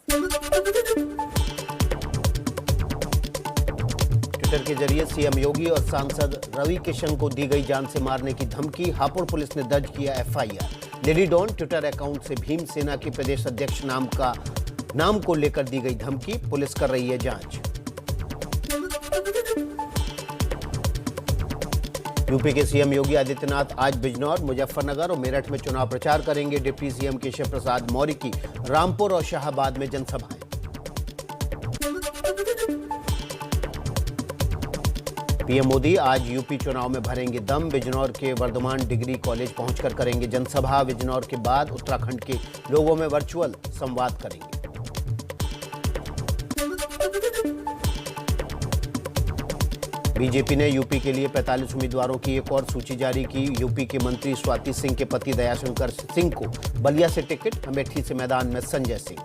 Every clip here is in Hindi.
ट्विटर के जरिए सीएम योगी और सांसद रवि किशन को दी गई जान से मारने की धमकी। हापुड़ पुलिस ने दर्ज किया FIR. Lady don Twitter account से भीम सेना के प्रदेश अध्यक्ष नाम को लेकर दी गई धमकी। पुलिस कर रही है जांच। यूपी के सीएम योगी आदित्यनाथ आज बिजनौर, मुजफ्फरनगर और मेरठ में चुनाव प्रचार करेंगे। डिप्टी सीएम केशव प्रसाद मौर्य की रामपुर और शाहाबाद में जनसभाएं। पीएम मोदी आज यूपी चुनाव में भरेंगे दम। बिजनौर के वर्धमान डिग्री कॉलेज पहुंचकर करेंगे जनसभा। बिजनौर के बाद उत्तराखंड के लोगों में वर्चुअल संवाद करेंगे। बीजेपी ने यूपी के लिए 45 उम्मीदवारों की एक और सूची जारी की। यूपी के मंत्री स्वाति सिंह के पति दयाशंकर सिंह को बलिया से टिकट, अमेठी से मैदान में संजय सिंह।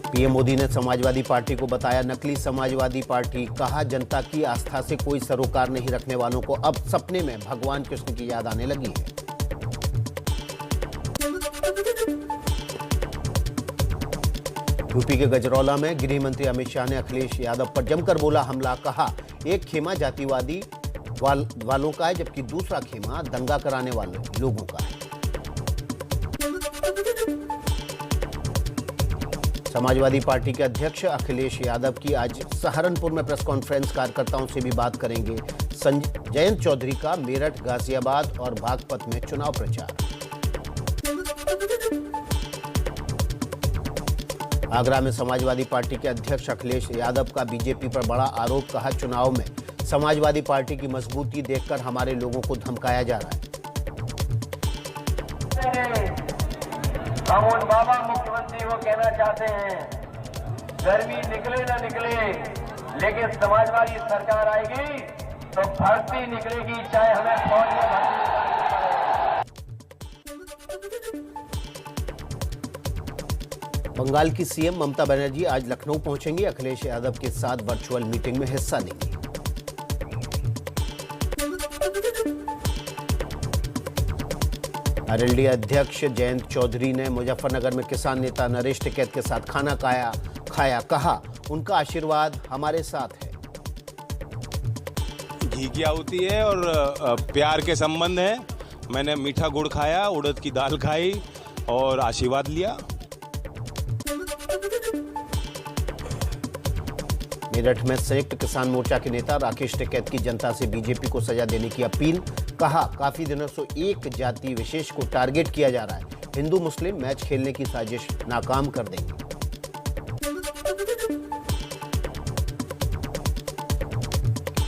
पीएम मोदी ने समाजवादी पार्टी को बताया नकली समाजवादी पार्टी। कहा जनता की आस्था से कोई सरोकार नहीं रखने वालों को अब सपने में भगवान कृष्ण की याद आने लगी है। यूपी के गजरौला में गृह मंत्री अमित शाह ने अखिलेश यादव पर जमकर बोला हमला। कहा एक खेमा जातिवादी वालों का है, जबकि दूसरा खेमा दंगा कराने वाले लोगों का है। समाजवादी पार्टी के अध्यक्ष अखिलेश यादव की आज सहारनपुर में प्रेस कॉन्फ्रेंस। कार्यकर्ताओं से भी बात करेंगे। जयंत चौधरी का मेरठ, गाजियाबाद और बागपत में चुनाव प्रचार। आगरा में समाजवादी पार्टी के अध्यक्ष अखिलेश यादव का बीजेपी पर बड़ा आरोप। कहा चुनाव में समाजवादी पार्टी की मजबूती देखकर हमारे लोगों को धमकाया जा रहा है। हम उन बाबा मुख्यमंत्री को कहना चाहते हैं, गर्मी निकले ना निकले, लेकिन समाजवादी सरकार आएगी तो भर्ती निकलेगी, चाहे हमें फौज में भर्ती बंगाल की सीएम ममता बनर्जी आज लखनऊ पहुंचेंगी। अखिलेश यादव के साथ वर्चुअल मीटिंग में हिस्सा लेंगी। आरएलडी अध्यक्ष जयंत चौधरी ने मुजफ्फरनगर में किसान नेता नरेश टिकैत के साथ खाना खाया। कहा उनका आशीर्वाद हमारे साथ है। घी की आहुति है और प्यार के संबंध है। मैंने मीठा गुड़ खाया, उड़द की दाल खाई और आशीर्वाद लिया। मेरठ में संयुक्त किसान मोर्चा के नेता राकेश टिकैत की जनता से बीजेपी को सजा देने की अपील। कहा काफी दिनों से एक जाति विशेष को टारगेट किया जा रहा है। हिंदू मुस्लिम मैच खेलने की साजिश नाकाम कर देंगे।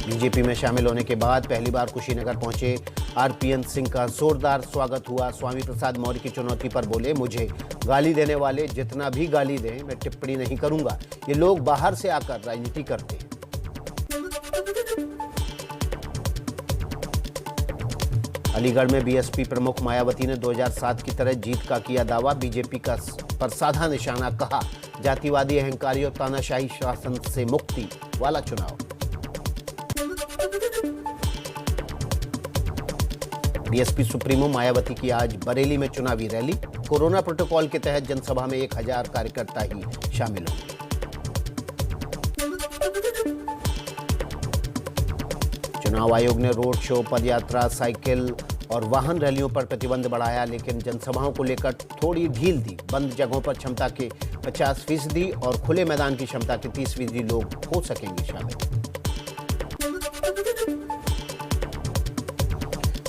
बीजेपी में शामिल होने के बाद पहली बार कुशीनगर पहुंचे आरपीएन सिंह का जोरदार स्वागत हुआ। स्वामी प्रसाद मौर्य की चुनौती पर बोले मुझे गाली देने वाले जितना भी गाली दें मैं टिप्पणी नहीं करूंगा। ये लोग बाहर से आकर राजनीति करते हैं। अलीगढ़ में बीएसपी प्रमुख मायावती ने 2007 की तरह जीत का किया दावा। बीजेपी का पर साधा निशाना। कहा जातिवादी अहंकारी और तानाशाही शासन से मुक्ति वाला चुनाव। बीएसपी सुप्रीमो मायावती की आज बरेली में चुनावी रैली। कोरोना प्रोटोकॉल के तहत जनसभा में 1000 कार्यकर्ता ही शामिल होंगे। चुनाव आयोग ने रोड शो, पदयात्रा, साइकिल और वाहन रैलियों पर प्रतिबंध बढ़ाया, लेकिन जनसभाओं को लेकर थोड़ी ढील दी। बंद जगहों पर क्षमता के 50% और खुले मैदान की क्षमता के 30% लोग हो सकेंगे शामिल।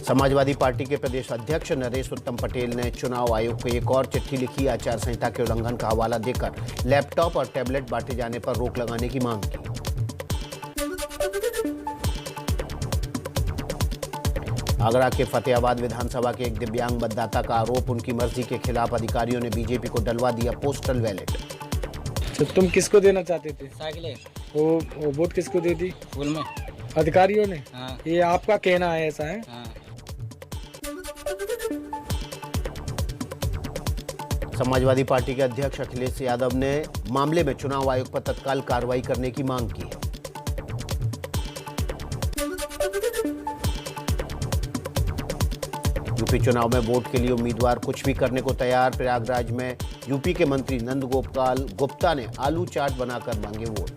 समाजवादी पार्टी के प्रदेश अध्यक्ष नरेश उत्तम पटेल ने चुनाव आयोग को एक और चिट्ठी लिखी। आचार संहिता के उल्लंघन का हवाला देकर लैपटॉप और टैबलेट बांटे जाने पर रोक लगाने की मांग की। आगरा के फतेहाबाद विधानसभा के एक दिव्यांग मतदाता का आरोप, उनकी मर्जी के खिलाफ अधिकारियों ने बीजेपी को डलवा दिया पोस्टल बैलेट। तो तुम किसको देना चाहते थे? साइकिल। वो वोट किसको दे दी? स्कूल में अधिकारियों ने। हाँ। ये आपका कहना है, ऐसा है? हाँ। समाजवादी पार्टी के अध्यक्ष अखिलेश यादव ने मामले में चुनाव आयोग पर तत्काल कार्रवाई करने की मांग की है। यूपी यूपी चुनाव में वोट के लिए उम्मीदवार कुछ भी करने को तैयार। प्रयागराज में यूपी के मंत्री नंद गोपाल गुप्ता ने आलू चाट बनाकर मांगे वोट।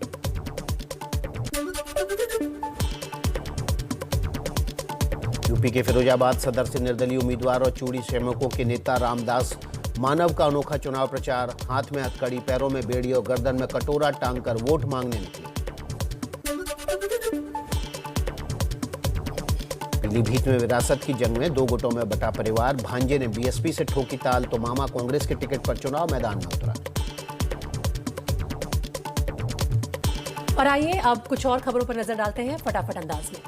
यूपी के फिरोजाबाद सदर से निर्दलीय उम्मीदवार और चूड़ी श्रमिकों के नेता रामदास मानव का अनोखा चुनाव प्रचार। हाथ में हथकड़ी, पैरों में बेड़ी और गर्दन में कटोरा टांगकर वोट मांगने निकले। पीलीभीत में विरासत की जंग में 2 गुटों में बटा परिवार। भांजे ने बीएसपी से ठोकी ताल तो मामा कांग्रेस के टिकट पर चुनाव मैदान में उतरा। और आइए अब कुछ और खबरों पर नजर डालते हैं फटाफट अंदाज में।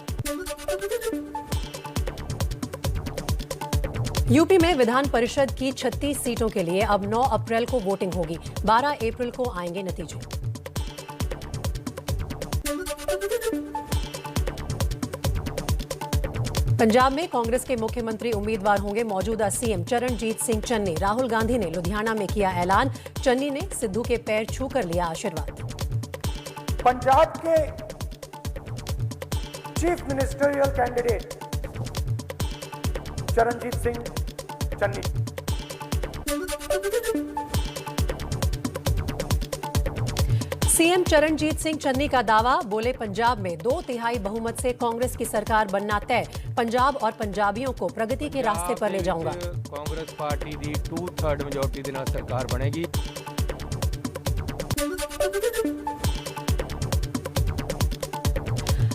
यूपी में विधान परिषद की 36 सीटों के लिए अब 9 अप्रैल को वोटिंग होगी। 12 अप्रैल को आएंगे नतीजे। पंजाब में कांग्रेस के मुख्यमंत्री उम्मीदवार होंगे मौजूदा सीएम चरणजीत सिंह चन्नी। राहुल गांधी ने लुधियाना में किया ऐलान। चन्नी ने सिद्धू के पैर छूकर लिया आशीर्वाद। पंजाब के chief ministerial candidate Charanjit Singh Channi. CM Charanjit Singh Channi का दावा, बोले पंजाब में 2/3 बहुमत से कांग्रेस की सरकार बनना तय। पंजाब और पंजाबियों को प्रगति के रास्ते पर ले जाऊंगा। कांग्रेस पार्टी की 2/3 मेजोरिटी के नाल सरकार बनेगी।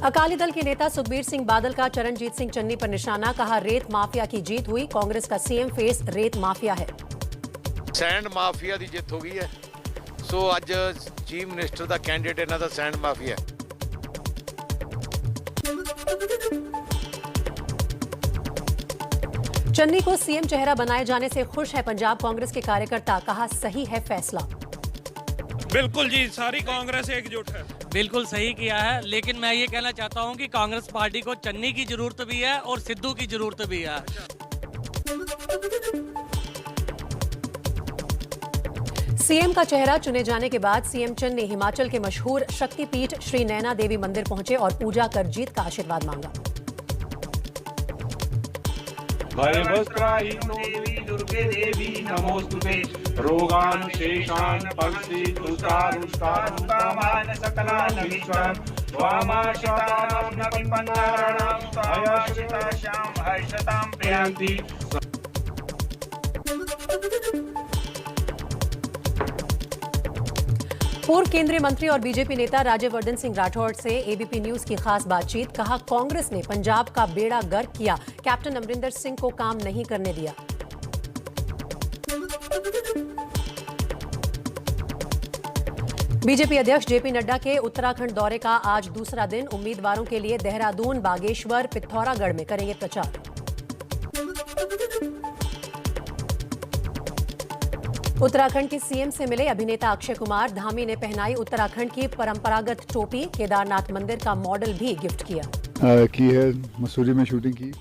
अकाली दल के नेता सुखबीर सिंह बादल का चरणजीत सिंह चन्नी पर निशाना। कहा, रेत माफिया की जीत हुई। कांग्रेस का सीएम फेस रेत माफिया है। सैंड माफिया की जित हो गई है। सो अज चीफ मिनिस्टर का कैंडिडेट इन्हां दा सैंड माफिया। चन्नी को सीएम चेहरा बनाए जाने से खुश है पंजाब कांग्रेस के कार्यकर्ता। कहा, सही है फैसला। बिल्कुल जी, सारी कांग्रेस एकजुट है। बिल्कुल सही किया है, लेकिन मैं ये कहना चाहता हूं कि कांग्रेस पार्टी को चन्नी की जरूरत भी है और सिद्धू की जरूरत भी है। सीएम का चेहरा चुने जाने के बाद सीएम चन्नी हिमाचल के मशहूर शक्तिपीठ श्री नैना देवी मंदिर पहुंचे और पूजा कर जीत का आशीर्वाद मांगा। देवी दुर्गे देवी नमोस्तुते रोगान शेषान पल्सितुष्टारुष्टारुष्टामान सकलानमीश्वरम स्वामाश्रितानां अयश्रिताश्यां हर्षतां प्रयान्ति। पूर्व केंद्रीय मंत्री और बीजेपी नेता राज्यवर्धन सिंह राठौड़ से एबीपी न्यूज की खास बातचीत। कहा, कांग्रेस ने पंजाब का बेड़ा गर्क किया। कैप्टन अमरिंदर सिंह को काम नहीं करने दिया। बीजेपी अध्यक्ष जेपी नड्डा के उत्तराखंड दौरे का आज दूसरा दिन। उम्मीदवारों के लिए देहरादून, बागेश्वर, पिथौरागढ़ में करेंगे प्रचार। उत्तराखंड के सीएम से मिले अभिनेता अक्षय कुमार। धामी ने पहनाई उत्तराखंड की परंपरागत टोपी। केदारनाथ मंदिर का मॉडल भी गिफ्ट किया। की है, मसूरी में शूटिंग की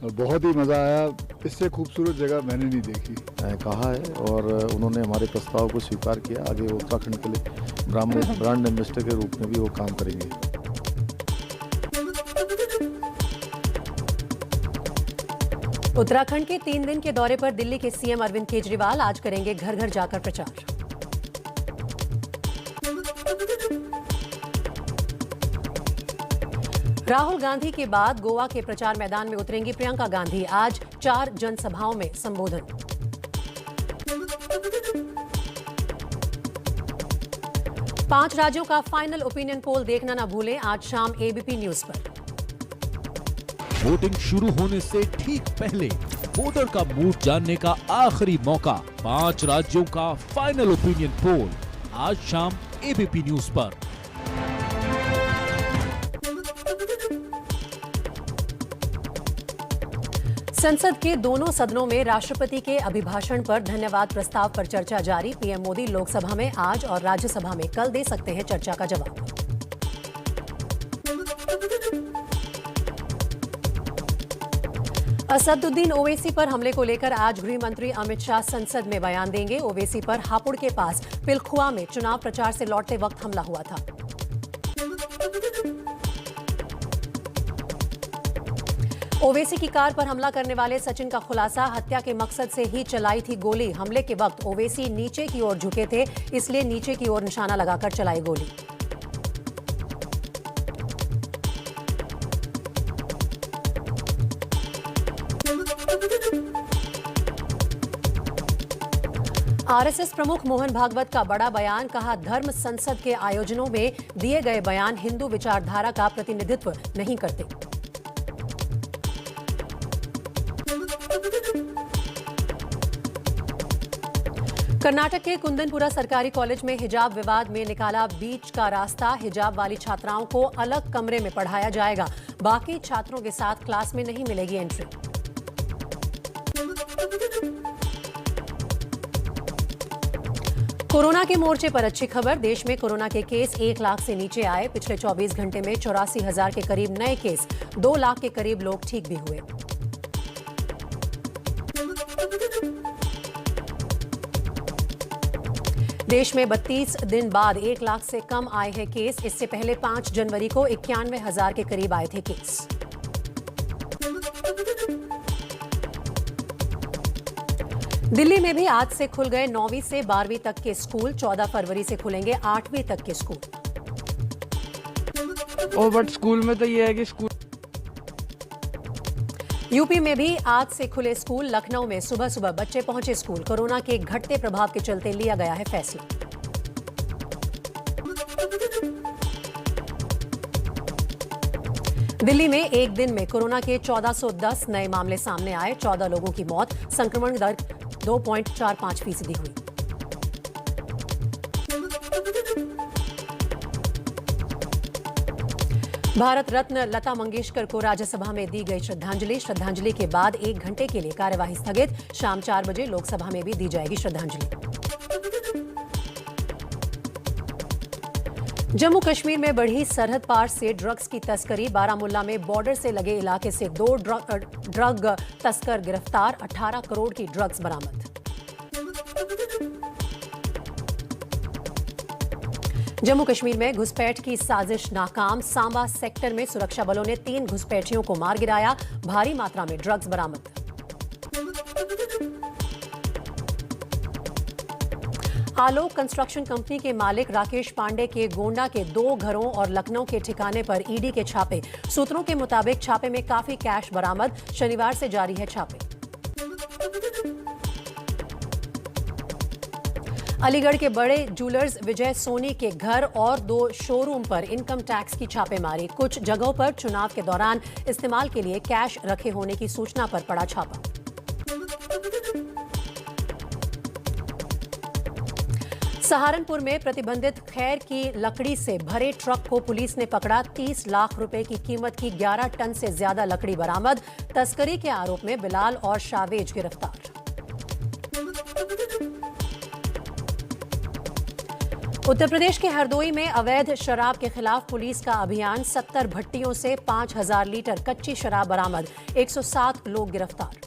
और बहुत ही मज़ा आया। इससे खूबसूरत जगह मैंने नहीं देखी। कहा है और उन्होंने हमारे प्रस्ताव को स्वीकार किया। आगे वो उत्तराखंड के लिए ब्रांड एम्बेसडर के रूप में भी वो काम करेंगे। उत्तराखंड के 3 दिन के दौरे पर दिल्ली के सीएम अरविंद केजरीवाल आज करेंगे घर घर जाकर प्रचार। राहुल गांधी के बाद गोवा के प्रचार मैदान में उतरेंगी प्रियंका गांधी। आज 4 जनसभाओं में संबोधन। पांच राज्यों का फाइनल ओपिनियन पोल देखना ना भूलें, आज शाम एबीपी न्यूज पर। वोटिंग शुरू होने से ठीक पहले वोटर का मूड जानने का आखिरी मौका। 5 राज्यों का फाइनल ओपिनियन पोल आज शाम एबीपी न्यूज पर। संसद के दोनों सदनों में राष्ट्रपति के अभिभाषण पर धन्यवाद प्रस्ताव पर चर्चा जारी। पीएम मोदी लोकसभा में आज और राज्यसभा में कल दे सकते हैं चर्चा का जवाब। असदुद्दीन ओवैसी पर हमले को लेकर आज गृह मंत्री अमित शाह संसद में बयान देंगे। ओवैसी पर हापुड़ के पास पिलखुआ में चुनाव प्रचार से लौटते वक्त हमला हुआ था। ओवैसी की कार पर हमला करने वाले सचिन का खुलासा, हत्या के मकसद से ही चलाई थी गोली। हमले के वक्त ओवैसी नीचे की ओर झुके थे, इसलिए नीचे की ओर निशाना लगाकर चलाई गोली। आरएसएस प्रमुख मोहन भागवत का बड़ा बयान, कहा धर्म संसद के आयोजनों में दिए गए बयान हिंदू विचारधारा का प्रतिनिधित्व नहीं करते। कर्नाटक के कुंदनपुरा सरकारी कॉलेज में हिजाब विवाद में निकाला बीच का रास्ता। हिजाब वाली छात्राओं को अलग कमरे में पढ़ाया जाएगा, बाकी छात्रों के साथ क्लास में नहीं मिलेगी एंट्री। कोरोना के मोर्चे पर अच्छी खबर, देश में कोरोना के केस 1 लाख से नीचे आए। पिछले 24 घंटे में 84,000 के करीब नए केस, 2 लाख के करीब लोग ठीक भी हुए। देश में 32 दिन बाद 1 लाख से कम आए हैं केस। इससे पहले 5 जनवरी को 91,000 के करीब आए थे केस। दिल्ली में भी आज से खुल गए 9वीं से 12वीं तक के स्कूल। 14 फरवरी से खुलेंगे 8वीं तक के स्कूल। बट स्कूल में तो ये है कि स्कूल यूपी में भी आज से खुले स्कूल। लखनऊ में सुबह सुबह बच्चे पहुंचे स्कूल। कोरोना के घटते प्रभाव के चलते लिया गया है फैसला। दिल्ली में एक दिन में कोरोना के 1410 नए मामले सामने आए। 14 लोगों की मौत। संक्रमण दर 2.45% हुई। भारत रत्न लता मंगेशकर को राज्यसभा में दी गई श्रद्धांजलि। श्रद्धांजलि के बाद 1 घंटे के लिए कार्यवाही स्थगित। शाम 4 बजे लोकसभा में भी दी जाएगी श्रद्धांजलि। जम्मू कश्मीर में बढ़ी सरहद पार से ड्रग्स की तस्करी। बारामुल्ला में बॉर्डर से लगे इलाके से 2 ड्रग तस्कर गिरफ्तार। 18 करोड़ की ड्रग्स बरामद। जम्मू कश्मीर में घुसपैठ की साजिश नाकाम। सांबा सेक्टर में सुरक्षा बलों ने 3 घुसपैठियों को मार गिराया। भारी मात्रा में ड्रग्स बरामद। आलोक कंस्ट्रक्शन कंपनी के मालिक राकेश पांडे के गोंडा के 2 घरों और लखनऊ के ठिकाने पर ईडी के छापे। सूत्रों के मुताबिक छापे में काफी कैश बरामद। शनिवार से जारी है छापे। अलीगढ़ के बड़े ज्वेलर्स विजय सोनी के घर और 2 शोरूम पर इनकम टैक्स की छापेमारी। कुछ जगहों पर चुनाव के दौरान इस्तेमाल के लिए कैश रखे होने की सूचना पर पड़ा छापा। सहारनपुर में प्रतिबंधित खैर की लकड़ी से भरे ट्रक को पुलिस ने पकड़ा। 30 लाख रुपए की कीमत की 11 टन से ज्यादा लकड़ी बरामद। तस्करी के आरोप में बिलाल और शावेज गिरफ्तार। उत्तर प्रदेश के हरदोई में अवैध शराब के खिलाफ पुलिस का अभियान। 70 भट्टियों से 5,000 लीटर कच्ची शराब बरामद। 107 लोग गिरफ्तार।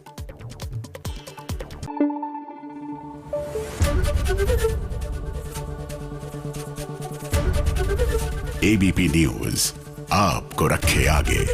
एबीपी न्यूज आपको रखे आगे।